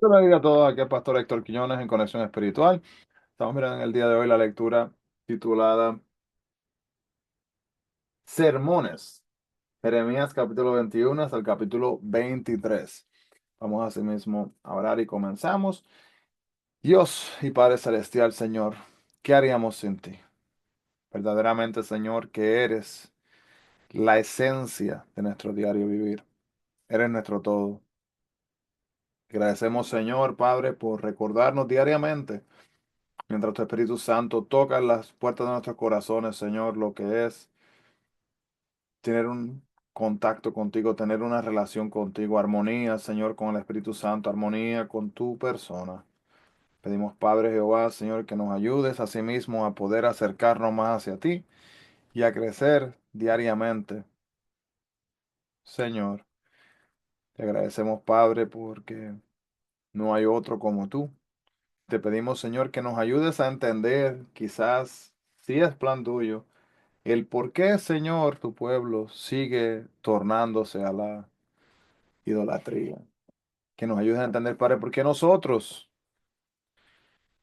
Yo le digo a todos, aquí el pastor Héctor Quiñones en Conexión Espiritual. Estamos mirando en el día de hoy la lectura titulada Sermones, Jeremías capítulo 21 hasta el capítulo 23. Vamos así mismo a orar y comenzamos. Dios y Padre Celestial, Señor, ¿qué haríamos sin ti? Verdaderamente, Señor, que eres la esencia de nuestro diario vivir. Eres nuestro todo. Agradecemos, Señor, Padre, por recordarnos diariamente. Mientras tu Espíritu Santo toca las puertas de nuestros corazones, Señor, lo que es tener un contacto contigo, tener una relación contigo, armonía, Señor, con el Espíritu Santo, armonía con tu persona. Pedimos, Padre Jehová, Señor, que nos ayudes a sí mismo a poder acercarnos más hacia ti y a crecer diariamente. Señor, te agradecemos, Padre, porque no hay otro como tú. Te pedimos, Señor, que nos ayudes a entender, quizás, si es plan tuyo, el por qué, Señor, tu pueblo sigue tornándose a la idolatría. Que nos ayudes a entender, Padre, por qué nosotros,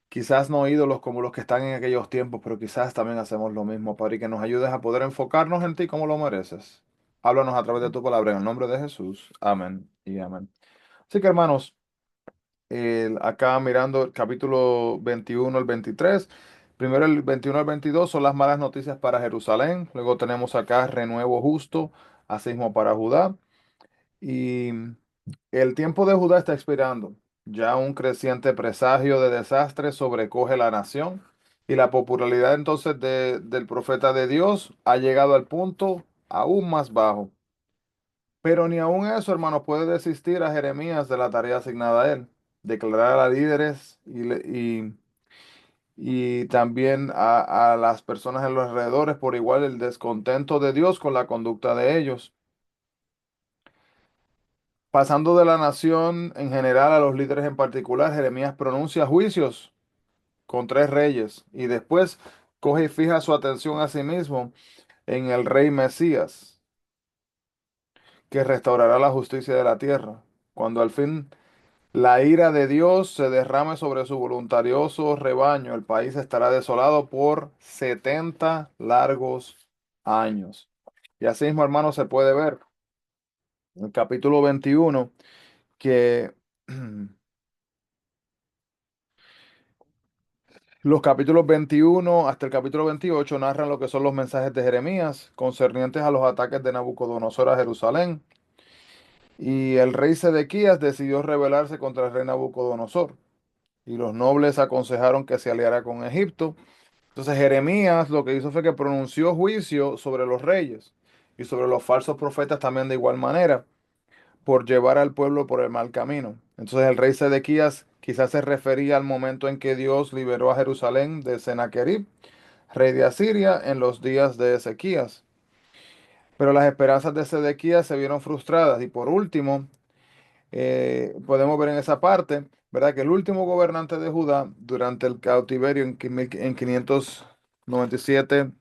quizás no ídolos como los que están en aquellos tiempos, pero quizás también hacemos lo mismo, Padre, y que nos ayudes a poder enfocarnos en ti como lo mereces. Háblanos a través de tu palabra en el nombre de Jesús. Amén y amén. Así que, hermanos, acá mirando el capítulo 21 al 23. Primero el 21 al 22 son las malas noticias para Jerusalén. Luego tenemos acá renuevo justo, asimismo para Judá. Y el tiempo de Judá está expirando. Ya un creciente presagio de desastre sobrecoge la nación. Y la popularidad entonces del profeta de Dios ha llegado al punto aún más bajo. Pero ni aun eso, hermano, puede desistir a Jeremías de la tarea asignada a él. Declarar a líderes y también a las personas en los alrededores por igual el descontento de Dios con la conducta de ellos. Pasando de la nación en general a los líderes en particular, Jeremías pronuncia juicios con tres reyes y después coge y fija su atención a sí mismo en el rey Mesías, que restaurará la justicia de la tierra. Cuando al fin la ira de Dios se derrame sobre su voluntarioso rebaño, el país estará desolado por 70 largos años. Y así mismo, hermano, se puede ver en el capítulo 21 que los capítulos 21 hasta el capítulo 28 narran lo que son los mensajes de Jeremías concernientes a los ataques de Nabucodonosor a Jerusalén. Y el rey Sedequías decidió rebelarse contra el rey Nabucodonosor. Y los nobles aconsejaron que se aliara con Egipto. Entonces Jeremías lo que hizo fue que pronunció juicio sobre los reyes y sobre los falsos profetas también de igual manera, por llevar al pueblo por el mal camino. Entonces el rey Sedequías quizás se refería al momento en que Dios liberó a Jerusalén de Sennacherib, rey de Asiria, en los días de Ezequías. Pero las esperanzas de Sedequías se vieron frustradas. Y por último, podemos ver en esa parte, ¿verdad? Que el último gobernante de Judá durante el cautiverio en 597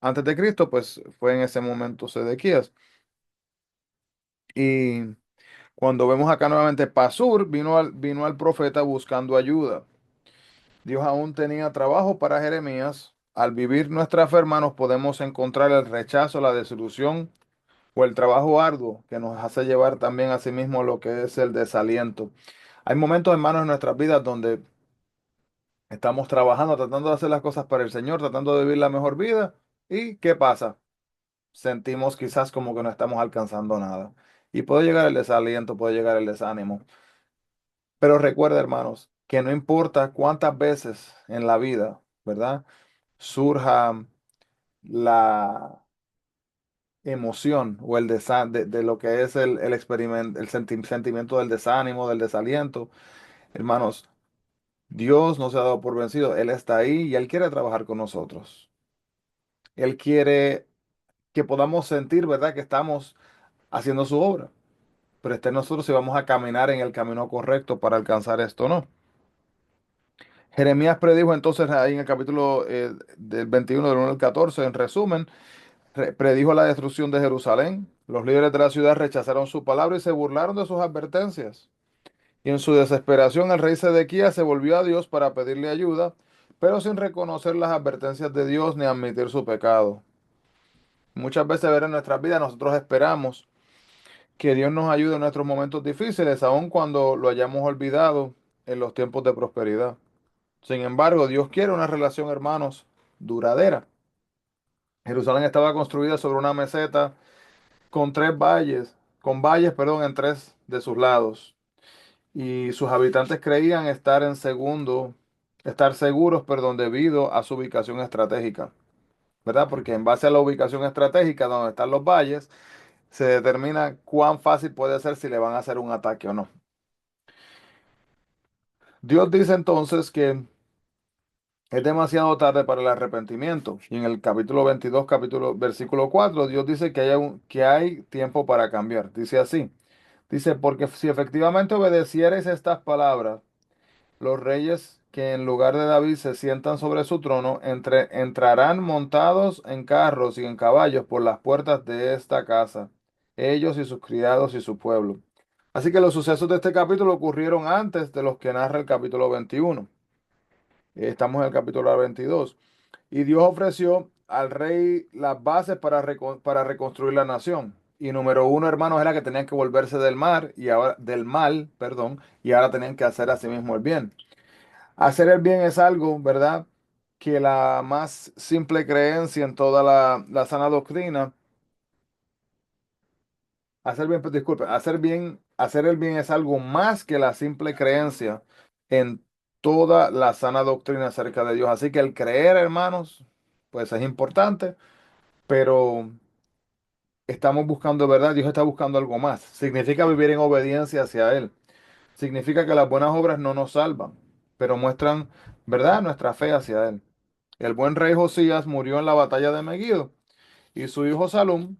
antes de Cristo, pues fue en ese momento Sedequías. Y cuando vemos acá nuevamente Pasur, vino al profeta buscando ayuda. Dios aún tenía trabajo para Jeremías. Al vivir nuestra fe, hermanos, podemos encontrar el rechazo, la desilusión o el trabajo arduo que nos hace llevar también a sí mismo lo que es el desaliento. Hay momentos, hermanos, en nuestras vidas donde estamos trabajando, tratando de hacer las cosas para el Señor, tratando de vivir la mejor vida. ¿Y qué pasa? Sentimos quizás como que no estamos alcanzando nada. Y puede llegar el desaliento, puede llegar el desánimo. Pero recuerda, hermanos, que no importa cuántas veces en la vida, ¿verdad? Surja la emoción o de lo que es el experimento, sentimiento del desánimo, del desaliento. Hermanos, Dios no se ha dado por vencido. Él está ahí y Él quiere trabajar con nosotros. Él quiere que podamos sentir, ¿verdad?, que estamos haciendo su obra. Pero está en nosotros si vamos a caminar en el camino correcto para alcanzar esto o no. Jeremías predijo entonces ahí en el capítulo del 21 del 1 al 14, en resumen, predijo la destrucción de Jerusalén. Los líderes de la ciudad rechazaron su palabra y se burlaron de sus advertencias. Y en su desesperación el rey Sedequías se volvió a Dios para pedirle ayuda, pero sin reconocer las advertencias de Dios ni admitir su pecado. Muchas veces ver en nuestras vidas nosotros esperamos que Dios nos ayude en nuestros momentos difíciles, aun cuando lo hayamos olvidado en los tiempos de prosperidad. Sin embargo, Dios quiere una relación, hermanos, duradera. Jerusalén estaba construida sobre una meseta con tres valles, con valles, perdón, en tres de sus lados. Y sus habitantes creían estar seguros, perdón, debido a su ubicación estratégica, ¿verdad? Porque en base a la ubicación estratégica donde están los valles, se determina cuán fácil puede ser si le van a hacer un ataque o no. Dios dice entonces que es demasiado tarde para el arrepentimiento. Y en el capítulo 22, versículo 4, Dios dice que hay tiempo para cambiar. Dice así, dice, porque si efectivamente obedeciereis estas palabras, los reyes que en lugar de David se sientan sobre su trono, entrarán montados en carros y en caballos por las puertas de esta casa, ellos y sus criados y su pueblo. Así que los sucesos de este capítulo ocurrieron antes de los que narra el capítulo 21. Estamos en el capítulo 22. Y Dios ofreció al rey las bases para reconstruir la nación. Y número uno, hermanos, era que tenían que volverse del mal, perdón, y ahora tenían que hacer a sí mismo el bien. Hacer el bien es algo, ¿verdad? Que la más simple creencia en toda la sana doctrina, disculpe, hacer el bien es algo más que la simple creencia en toda la sana doctrina acerca de Dios. Así que el creer, hermanos, pues es importante, pero estamos buscando, ¿verdad? Dios está buscando algo más. Significa vivir en obediencia hacia Él. Significa que las buenas obras no nos salvan, pero muestran, ¿verdad?, nuestra fe hacia Él. El buen rey Josías murió en la batalla de Megiddo y su hijo Salum,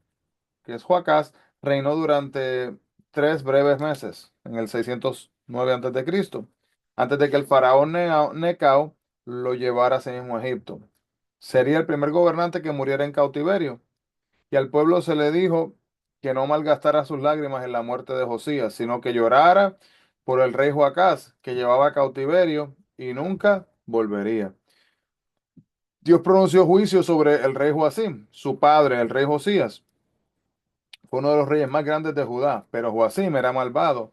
que es Joacás, reinó durante 3 breves meses, en el 609 a.C., antes de que el faraón Necao lo llevara a sí mismo a Egipto. Sería el primer gobernante que muriera en cautiverio, y al pueblo se le dijo que no malgastara sus lágrimas en la muerte de Josías, sino que llorara por el rey Joacás, que llevaba cautiverio y nunca volvería. Dios pronunció juicio sobre el rey Joacim, su padre, el rey Josías. Fue uno de los reyes más grandes de Judá, pero Joacim era malvado.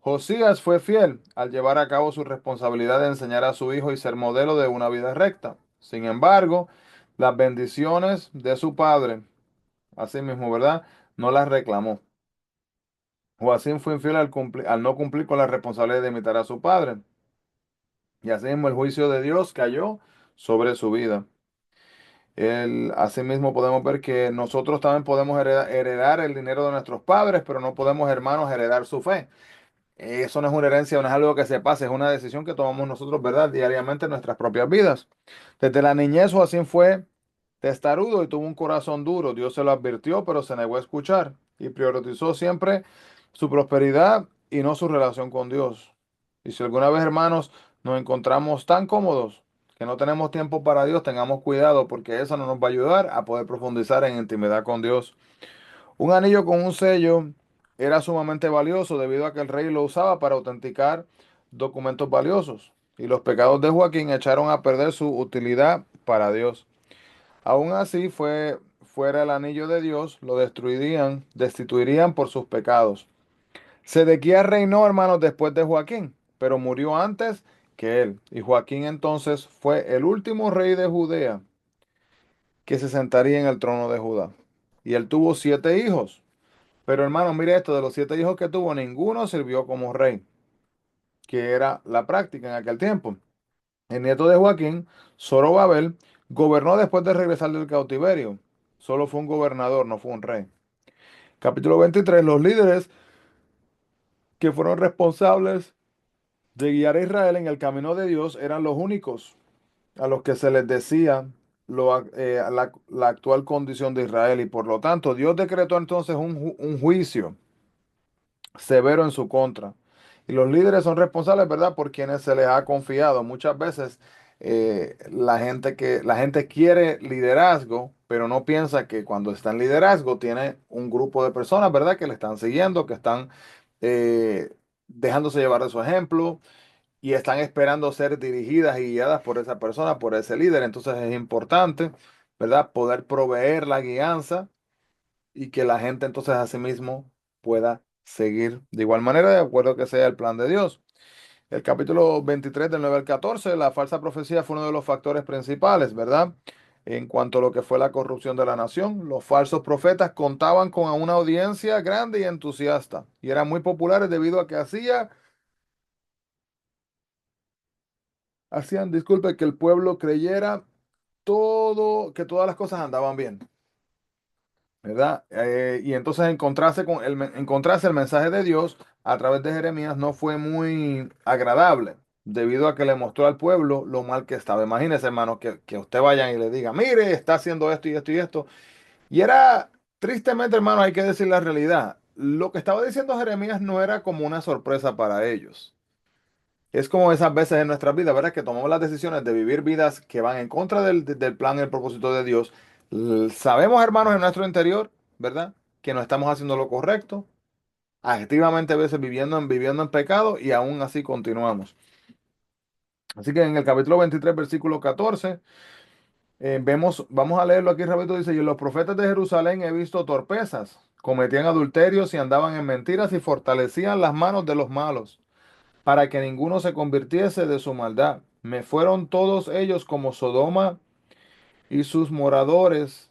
Josías fue fiel al llevar a cabo su responsabilidad de enseñar a su hijo y ser modelo de una vida recta. Sin embargo, las bendiciones de su padre, así mismo, ¿verdad?, no las reclamó. Joacim fue infiel al no cumplir con la responsabilidad de imitar a su padre. Y así mismo el juicio de Dios cayó sobre su vida. Asimismo podemos ver que nosotros también podemos heredar el dinero de nuestros padres, pero no podemos, hermanos, heredar su fe. Eso no es una herencia, no es algo que se pase, es una decisión que tomamos nosotros, ¿verdad?, diariamente en nuestras propias vidas. Desde la niñez Joacim fue testarudo y tuvo un corazón duro. Dios se lo advirtió, pero se negó a escuchar y priorizó siempre su prosperidad y no su relación con Dios. Y si alguna vez, hermanos, nos encontramos tan cómodos que no tenemos tiempo para Dios, tengamos cuidado porque eso no nos va a ayudar a poder profundizar en intimidad con Dios. Un anillo con un sello era sumamente valioso debido a que el rey lo usaba para autenticar documentos valiosos. Y los pecados de Joaquín echaron a perder su utilidad para Dios. Aún así, fuera el anillo de Dios, lo destituirían por sus pecados. Sedequías reinó, hermanos, después de Joaquín, pero murió antes que él. Y Joaquín entonces fue el último rey de Judea que se sentaría en el trono de Judá. Y él tuvo 7 hijos. Pero hermano, mire esto, de los 7 hijos que tuvo, ninguno sirvió como rey, que era la práctica en aquel tiempo. El nieto de Joaquín, Zorobabel, gobernó después de regresar del cautiverio. Solo fue un gobernador, no fue un rey. Capítulo 23. Los líderes que fueron responsables de guiar a Israel en el camino de Dios eran los únicos a los que se les decía la actual condición de Israel. Y por lo tanto, Dios decretó entonces un juicio severo en su contra. Y los líderes son responsables, ¿verdad?, por quienes se les ha confiado. Muchas veces la gente quiere liderazgo, pero no piensa que cuando está en liderazgo tiene un grupo de personas, ¿verdad?, que le están siguiendo, que están eh, dejándose llevar de su ejemplo y están esperando ser dirigidas y guiadas por esa persona, por ese líder. Entonces es importante, ¿verdad? Poder proveer la guianza y que la gente entonces asimismo pueda seguir de igual manera, de acuerdo que sea el plan de Dios. El capítulo 23 del 9 al 14, la falsa profecía fue uno de los factores principales, ¿verdad? En cuanto a lo que fue la corrupción de la nación, los falsos profetas contaban con una audiencia grande y entusiasta y eran muy populares debido a que hacían, disculpe, que el pueblo creyera que todas las cosas andaban bien, ¿verdad? Y entonces encontrarse el mensaje de Dios a través de Jeremías no fue muy agradable, debido a que le mostró al pueblo lo mal que estaba. Imagínese, hermano, que usted vaya y le diga, mire, está haciendo esto y esto y esto. Y era, tristemente, hermano, hay que decir la realidad. Lo que estaba diciendo Jeremías no era como una sorpresa para ellos. Es como esas veces en nuestras vidas, ¿verdad? Que tomamos las decisiones de vivir vidas que van en contra del plan y el propósito de Dios. Sabemos, hermanos, en nuestro interior, ¿verdad? Que no estamos haciendo lo correcto, activamente a veces viviendo en pecado y aún así continuamos. Así que en el capítulo 23 versículo 14 vamos a leerlo aquí rapidito, dice, y en los profetas de Jerusalén he visto torpezas, cometían adulterios y andaban en mentiras y fortalecían las manos de los malos para que ninguno se convirtiese de su maldad. Me fueron todos ellos como Sodoma y sus moradores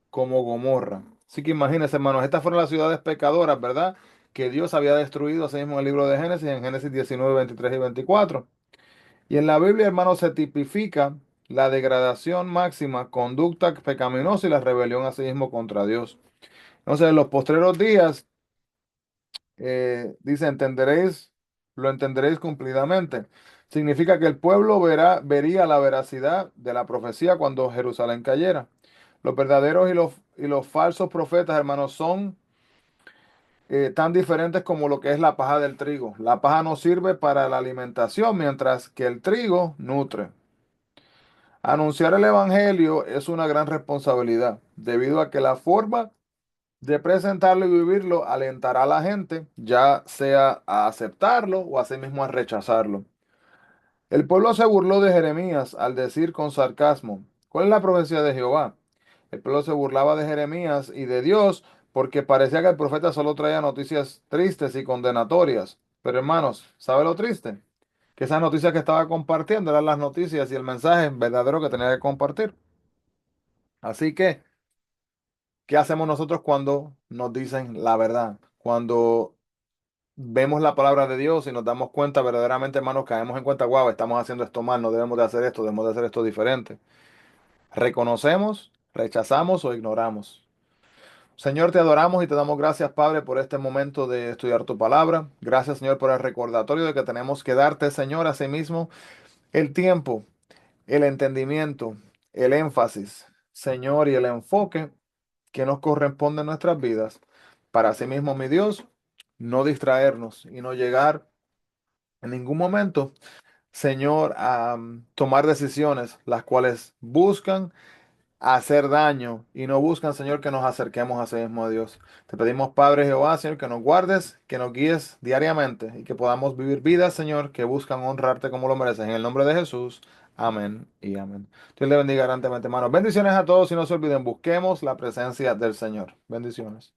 como Gomorra. Así que imagínense, hermanos, estas fueron las ciudades pecadoras, ¿verdad? Que Dios había destruido, así mismo en el libro de Génesis, en Génesis 19, 23 y 24. Y en la Biblia, hermanos, se tipifica la degradación máxima, conducta pecaminosa y la rebelión, así mismo, contra Dios. Entonces, en los postreros días, dice, lo entenderéis cumplidamente. Significa que el pueblo vería la veracidad de la profecía cuando Jerusalén cayera. Los verdaderos y los falsos profetas, hermanos, son tan diferentes como lo que es la paja del trigo. La paja no sirve para la alimentación, mientras que el trigo nutre. Anunciar el evangelio es una gran responsabilidad, debido a que la forma de presentarlo y vivirlo alentará a la gente, ya sea a aceptarlo o asimismo a rechazarlo. El pueblo se burló de Jeremías al decir con sarcasmo, ¿cuál es la profecía de Jehová? El pueblo se burlaba de Jeremías y de Dios porque parecía que el profeta solo traía noticias tristes y condenatorias. Pero hermanos, ¿sabe lo triste? Que esas noticias que estaba compartiendo eran las noticias y el mensaje verdadero que tenía que compartir. Así que, ¿qué hacemos nosotros cuando nos dicen la verdad? Cuando vemos la palabra de Dios y nos damos cuenta verdaderamente, hermanos, caemos en cuenta, wow, estamos haciendo esto mal, no debemos de hacer esto, debemos de hacer esto diferente. Reconocemos, rechazamos o ignoramos. Señor, te adoramos y te damos gracias, Padre, por este momento de estudiar tu palabra. Gracias, Señor, por el recordatorio de que tenemos que darte, Señor, a sí mismo el tiempo, el entendimiento, el énfasis, Señor, y el enfoque que nos corresponde en nuestras vidas. Para así mismo, mi Dios, no distraernos y no llegar en ningún momento, Señor, a tomar decisiones las cuales buscan hacer daño y no buscan, Señor, que nos acerquemos a sí mismo a Dios. Te pedimos, Padre Jehová, Señor, que nos guardes, que nos guíes diariamente y que podamos vivir vidas, Señor, que buscan honrarte como lo mereces. En el nombre de Jesús. Amén y amén. Dios le bendiga grandemente, hermanos. Bendiciones a todos y no se olviden, busquemos la presencia del Señor. Bendiciones.